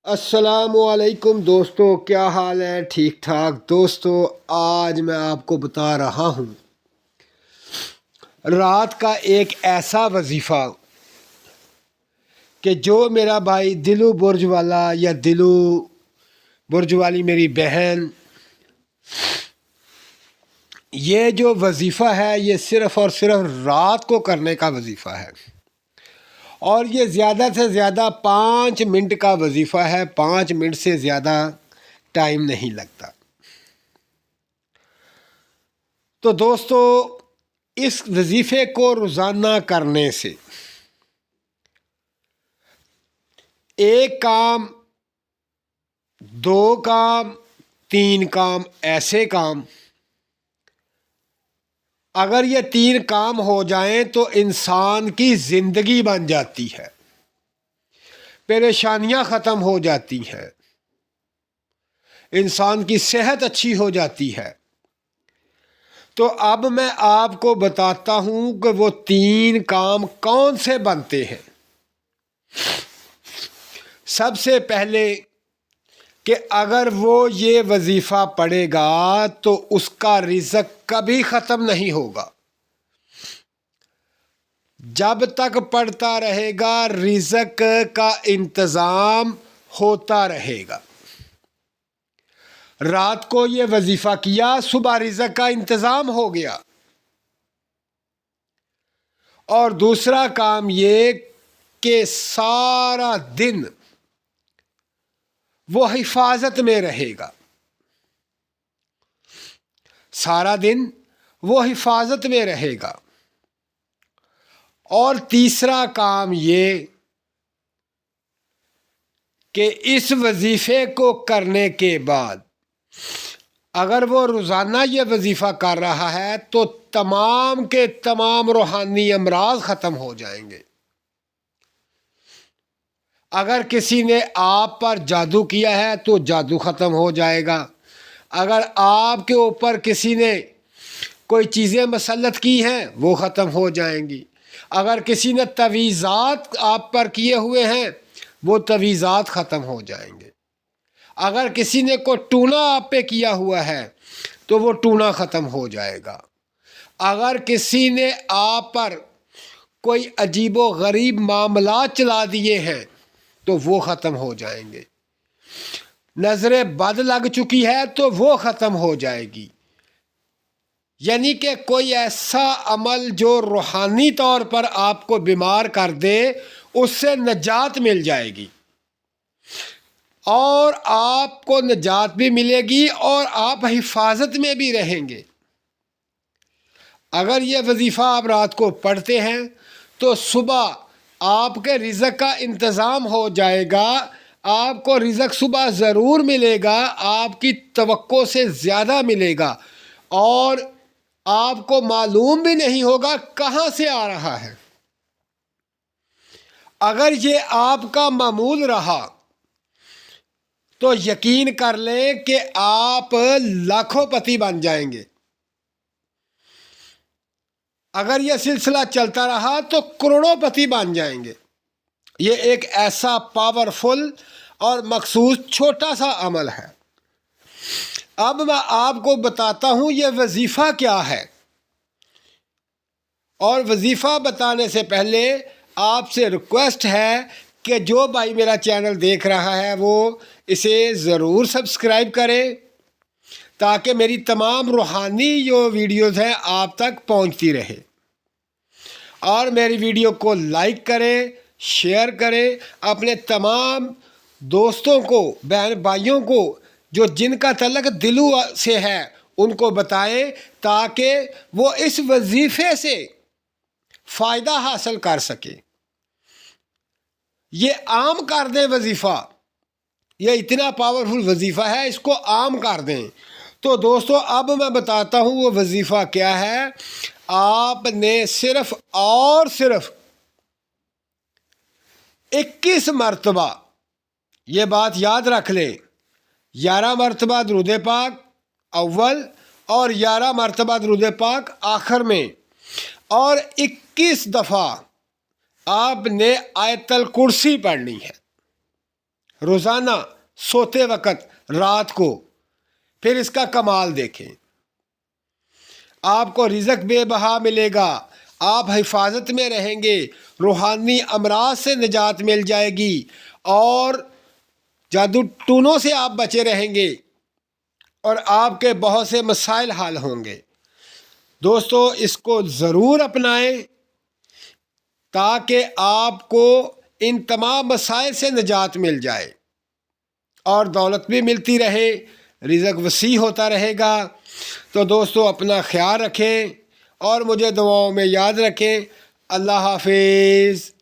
السلام علیکم دوستو، کیا حال ہے؟ ٹھیک ٹھاک دوستو، آج میں آپ کو بتا رہا ہوں رات کا ایک ایسا وظیفہ کہ جو میرا بھائی دلو برج والا یا دلو برج والی میری بہن، یہ جو وظیفہ ہے یہ صرف اور صرف رات کو کرنے کا وظیفہ ہے، اور یہ زیادہ سے زیادہ 5 منٹ کا وظیفہ ہے۔ 5 منٹ سے زیادہ ٹائم نہیں لگتا۔ تو دوستو، اس وظیفے کو روزانہ کرنے سے ایک کام، 2 کام، 3 کام، ایسے کام، اگر یہ 3 کام ہو جائیں تو انسان کی زندگی بن جاتی ہے، پریشانیاں ختم ہو جاتی ہیں، انسان کی صحت اچھی ہو جاتی ہے۔ تو اب میں آپ کو بتاتا ہوں کہ وہ 3 کام کون سے بنتے ہیں۔ سب سے پہلے کہ اگر وہ یہ وظیفہ پڑھے گا تو اس کا رزق کبھی ختم نہیں ہوگا۔ جب تک پڑھتا رہے گا رزق کا انتظام ہوتا رہے گا۔ رات کو یہ وظیفہ کیا، صبح رزق کا انتظام ہو گیا۔ اور دوسرا کام یہ کہ سارا دن وہ حفاظت میں رہے گا، سارا دن وہ حفاظت میں رہے گا۔ اور تیسرا کام یہ کہ اس وظیفے کو کرنے کے بعد اگر وہ روزانہ یہ وظیفہ کر رہا ہے تو تمام کے تمام روحانی امراض ختم ہو جائیں گے۔ اگر کسی نے آپ پر جادو کیا ہے تو جادو ختم ہو جائے گا۔ اگر آپ کے اوپر کسی نے کوئی چیزیں مسلط کی ہیں وہ ختم ہو جائیں گی۔ اگر کسی نے تویزات آپ پر کیے ہوئے ہیں وہ تویزات ختم ہو جائیں گے۔ اگر کسی نے کوئی ٹونا آپ پہ کیا ہوا ہے تو وہ ٹونا ختم ہو جائے گا۔ اگر کسی نے آپ پر کوئی عجیب و غریب معاملات چلا دیے ہیں تو وہ ختم ہو جائیں گے۔ نظر بد لگ چکی ہے تو وہ ختم ہو جائے گی۔ یعنی کہ کوئی ایسا عمل جو روحانی طور پر آپ کو بیمار کر دے اس سے نجات مل جائے گی، اور آپ کو نجات بھی ملے گی اور آپ حفاظت میں بھی رہیں گے۔ اگر یہ وظیفہ آپ رات کو پڑھتے ہیں تو صبح آپ کے رزق کا انتظام ہو جائے گا۔ آپ کو رزق صبح ضرور ملے گا، آپ کی توقع سے زیادہ ملے گا، اور آپ کو معلوم بھی نہیں ہوگا کہاں سے آ رہا ہے۔ اگر یہ آپ کا معمول رہا تو یقین کر لیں کہ آپ لاکھوں پتی بن جائیں گے۔ اگر یہ سلسلہ چلتا رہا تو کروڑوں پتی بن جائیں گے۔ یہ ایک ایسا پاورفل اور مخصوص چھوٹا سا عمل ہے۔ اب میں آپ کو بتاتا ہوں یہ وظیفہ کیا ہے، اور وظیفہ بتانے سے پہلے آپ سے ریکویسٹ ہے کہ جو بھائی میرا چینل دیکھ رہا ہے وہ اسے ضرور سبسکرائب کرے تاکہ میری تمام روحانی جو ویڈیوز ہیں آپ تک پہنچتی رہے، اور میری ویڈیو کو لائک کریں، شیئر کریں، اپنے تمام دوستوں کو، بہن بھائیوں کو جو جن کا تعلق دلو سے ہے ان کو بتائیں تاکہ وہ اس وظیفے سے فائدہ حاصل کر سکے۔ یہ عام کر دیں وظیفہ، یہ اتنا پاورفل وظیفہ ہے، اس کو عام کر دیں۔ تو دوستو اب میں بتاتا ہوں وہ وظیفہ کیا ہے۔ آپ نے صرف اور صرف 21 مرتبہ، یہ بات یاد رکھ لیں، 11 مرتبہ درود پاک اول اور 11 مرتبہ درود پاک آخر میں، اور 21 دفعہ آپ نے آیت الکرسی پڑھنی ہے۔ روزانہ سوتے وقت رات کو، پھر اس کا کمال دیکھیں۔ آپ کو رزق بے بہا ملے گا، آپ حفاظت میں رہیں گے، روحانی امراض سے نجات مل جائے گی، اور جادو ٹونوں سے آپ بچے رہیں گے، اور آپ کے بہت سے مسائل حل ہوں گے۔ دوستو اس کو ضرور اپنائیں تاکہ آپ کو ان تمام مسائل سے نجات مل جائے اور دولت بھی ملتی رہے، رزق وسیع ہوتا رہے گا۔ تو دوستو اپنا خیال رکھیں اور مجھے دعاؤں میں یاد رکھیں۔ اللہ حافظ۔